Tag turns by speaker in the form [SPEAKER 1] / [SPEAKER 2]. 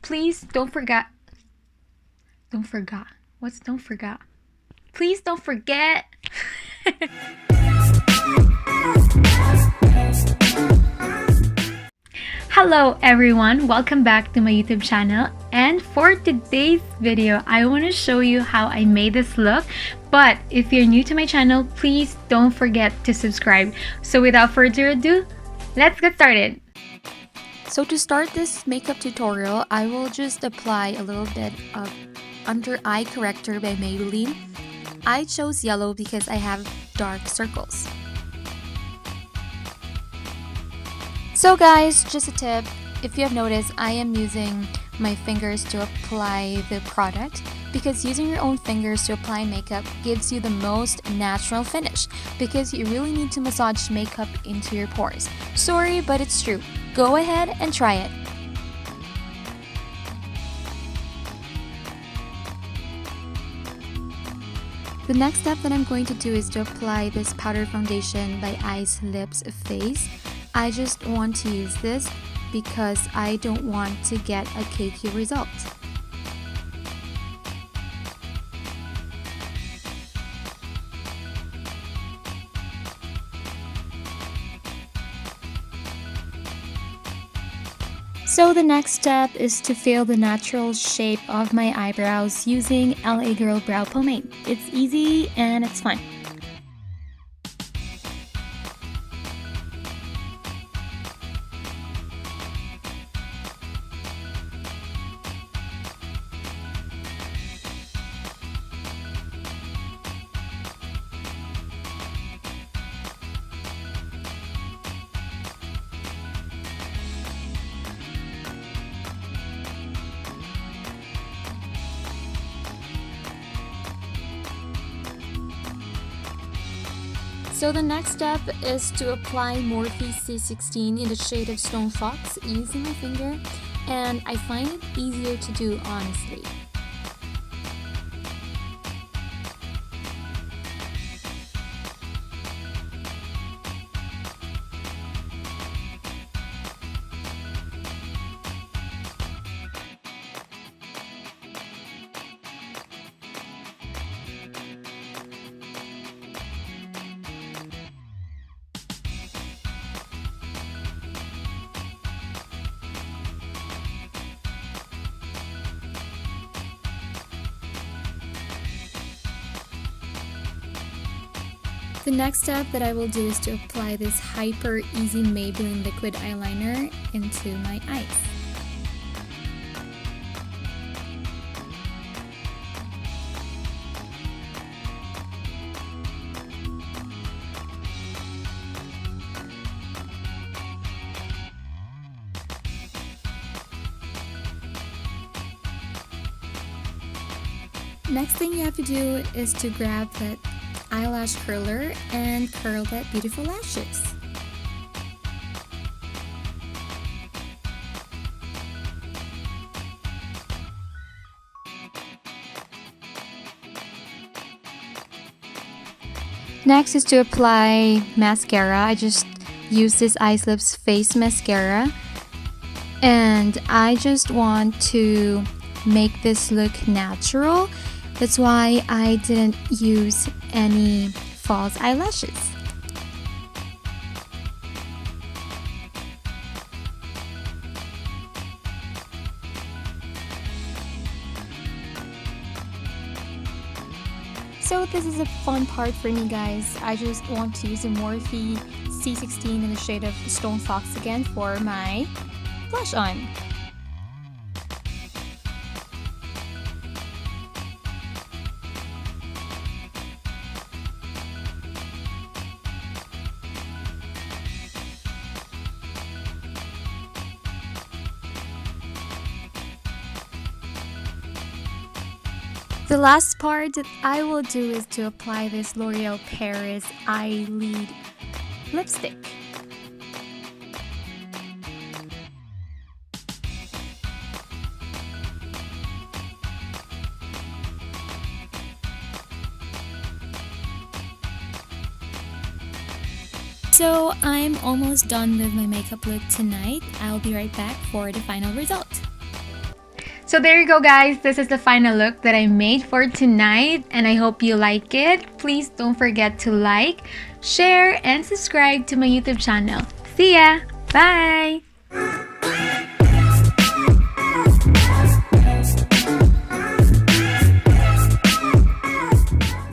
[SPEAKER 1] Please don't forget. Don't forget. What's don't forget? Please don't forget. Hello everyone, welcome back to my YouTube channel, and for today's video I want to show you how I made this look. But if you're new to my channel, please don't forget to subscribe. So without further ado, let's get started.
[SPEAKER 2] So to start this makeup tutorial, I will just apply a little bit of under eye corrector by Maybelline. I chose yellow because I have dark circles. So guys, just a tip, if you have noticed, I am using my fingers to apply the product because using your own fingers to apply makeup gives you the most natural finish because you really need to massage makeup into your pores. Sorry, but it's true. Go ahead and try it. The next step that I'm going to do is to apply this powder foundation by Eyes Lips Face. I just want to use this because I don't want to get a cakey result. So the next step is to fill the natural shape of my eyebrows using LA Girl Brow Pomade. It's easy and it's fun. So the next step is to apply Morphe C16 in the shade of Stone Fox using my finger, and I find it easier to do honestly. The next step that I will do is to apply this Hyper Easy Maybelline liquid eyeliner into my eyes. Next thing you have to do is to grab that eyelash curler and curl that beautiful lashes. Next is to apply mascara. I just use this Eyes Lips Face mascara, and I just want to make this look natural. That's why I didn't use any false eyelashes. So this is a fun part for me, guys. I just want to use a Morphe C16 in the shade of Stone Fox again for my blush on. The last part that I will do is to apply this L'Oreal Paris Eyelid lipstick. So I'm almost done with my makeup look tonight. I'll be right back for the final result.
[SPEAKER 1] So there you go, guys. This is the final look that I made for tonight, and I hope you like it. Please don't forget to like, share, and subscribe to my YouTube channel. See ya! Bye!